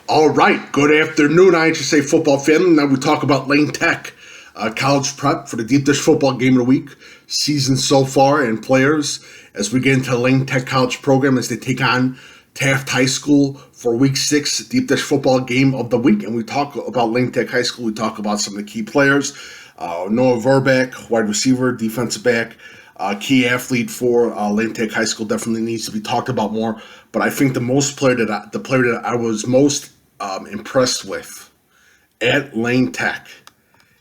All right, good afternoon, IHSA football family. Now we talk about Lane Tech college prep for the deep dish football game of the week, season so far, and players as we get into the Lane Tech college program as they take on Taft High School for Week 6 deep dish football game of the week. And we talk about Lane Tech High School. We talk about some of the key players. Noah Verbeck, wide receiver, defensive back, key athlete for Lane Tech High School, definitely needs to be talked about more. But I think the player that I was most impressed with at Lane Tech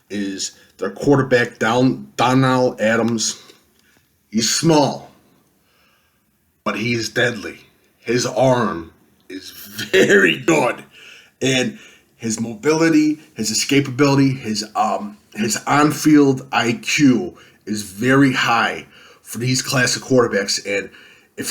is their quarterback, Donnell Adams. He's small, but he's deadly. His arm is very good, and his mobility, his escapability, his on-field IQ is very high for these classic quarterbacks. And if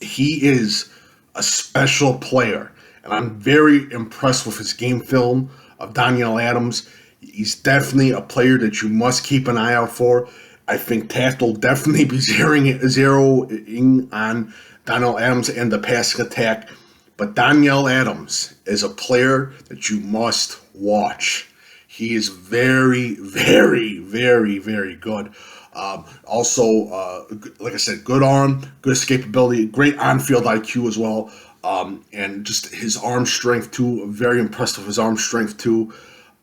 he is a special player, and I'm very impressed with his game film of Donnell Adams. He's definitely a player that you must keep an eye out for. I think Taft will definitely be zeroing on Donnell Adams and the passing attack. But Donnell Adams is a player that you must watch. He is very, very, very, very good. Also, like I said, good arm, good escapability, great on-field IQ as well. And just his arm strength too. Very impressed with his arm strength too.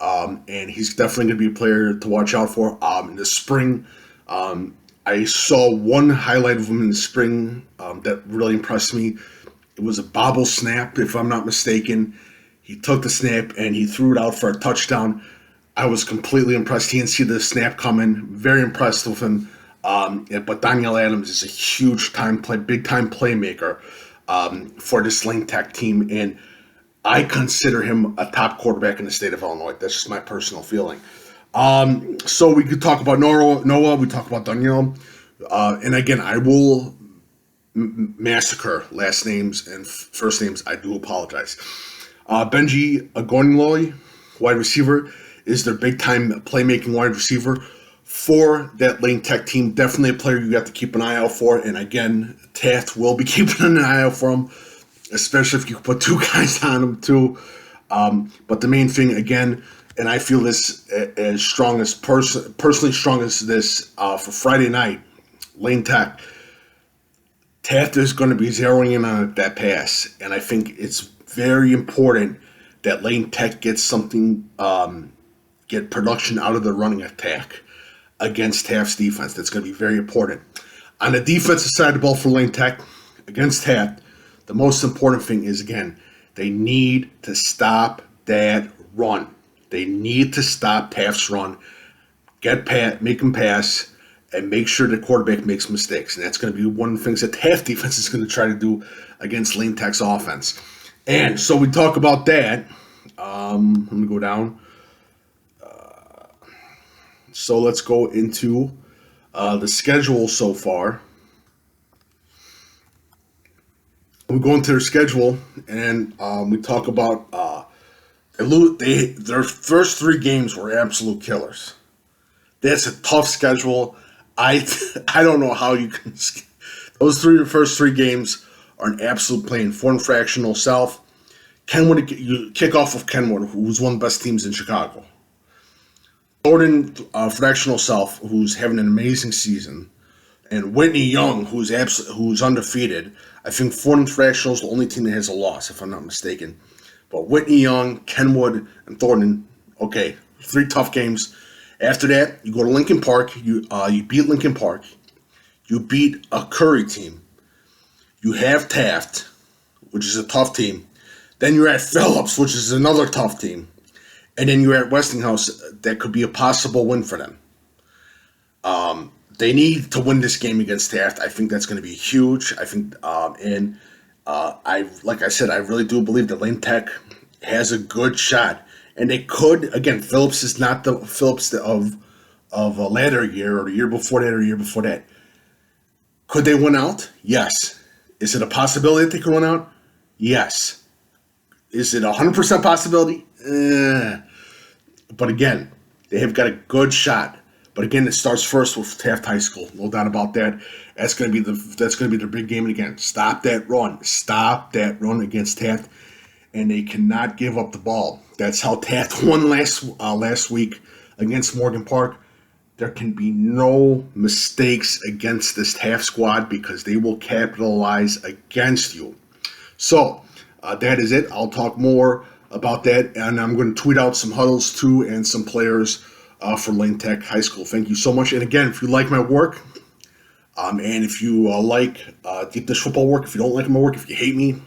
And he's definitely going to be a player to watch out for. In the spring, I saw one highlight of him in the spring that really impressed me. It was a bobble snap, if I'm not mistaken. He took the snap and he threw it out for a touchdown. I was completely impressed. He didn't see the snap coming. Very impressed with him. But Donnell Adams is a big-time playmaker for this Lane Tech team, and I consider him a top quarterback in the state of Illinois. That's just my personal feeling. So we could talk about Noah. We talk about Donnell, and again, I will massacre last names and first names. I do apologize. Benji Agonloy, wide receiver, is their big-time playmaking wide receiver for that Lane Tech team. Definitely a player you have to keep an eye out for. And again, Taft will be keeping an eye out for him, especially if you put two guys on him too. But the main thing, again, and I feel this as personally strong as this for Friday night, Lane Tech, Taft is going to be zeroing in on that pass. And I think it's very important that Lane Tech gets get production out of the running attack against Taft's defense. That's going to be very important. On the defensive side of the ball for Lane Tech, against Taft, the most important thing is, again, they need to stop that run. They need to stop Taft's run, make him pass, and make sure the quarterback makes mistakes. And that's going to be one of the things that Taft defense is going to try to do against Lane Tech's offense. And so we talk about that. Let me go down. So let's go into the schedule so far. We go into their schedule, and we talk about their first 3 games were absolute killers. That's a tough schedule. I don't know how you can. Those first three games are an absolute pain. Foreign Fractional South. Kenwood, you kick off with Kenwood, who's one of the best teams in Chicago. Thornton Fractional South, who's having an amazing season, and Whitney Young, who's undefeated. I think Thornton Fractional is the only team that has a loss, if I'm not mistaken. But Whitney Young, Kenwood, and Thornton, okay, 3 tough games. After that, you go to Lincoln Park. You beat Lincoln Park. You beat a Curie team. You have Taft, which is a tough team. Then you're at Phillips, which is another tough team. And then you're at Westinghouse. That could be a possible win for them. They need to win this game against Taft. I think that's going to be huge. I think, like I said, I really do believe that Lane Tech has a good shot, and they could. Again, Phillips is not the Phillips of a latter year or the year before that or the year before that. Could they win out? Yes. Is it a possibility that they could win out? Yes. Is it a 100% possibility? But again, they have got a good shot. But again, it starts first with Taft High School, no doubt about that. That's going to be their big game. And again, stop that run against Taft. and they cannot give up the ball. That's how Taft won last week against Morgan Park. There can be no mistakes against this Taft squad because they will capitalize against you. So that is it. I'll talk more about that, and I'm going to tweet out some huddles too and some players for Lane Tech High School. Thank you so much. And again, if you like my work, and if you like deep dish football work, if you don't like my work, if you hate me,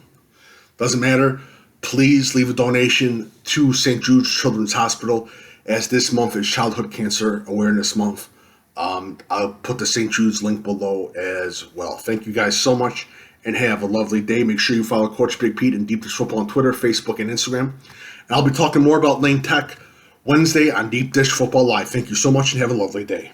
doesn't matter. Please leave a donation to St. Jude's Children's Hospital, as this month is Childhood Cancer Awareness Month. I'll put the St. Jude's link below as well. Thank you guys so much, and have a lovely day. Make sure you follow Coach Big Pete and Deep Dish Football on Twitter, Facebook, and Instagram. And I'll be talking more about Lane Tech Wednesday on Deep Dish Football Live. Thank you so much, and have a lovely day.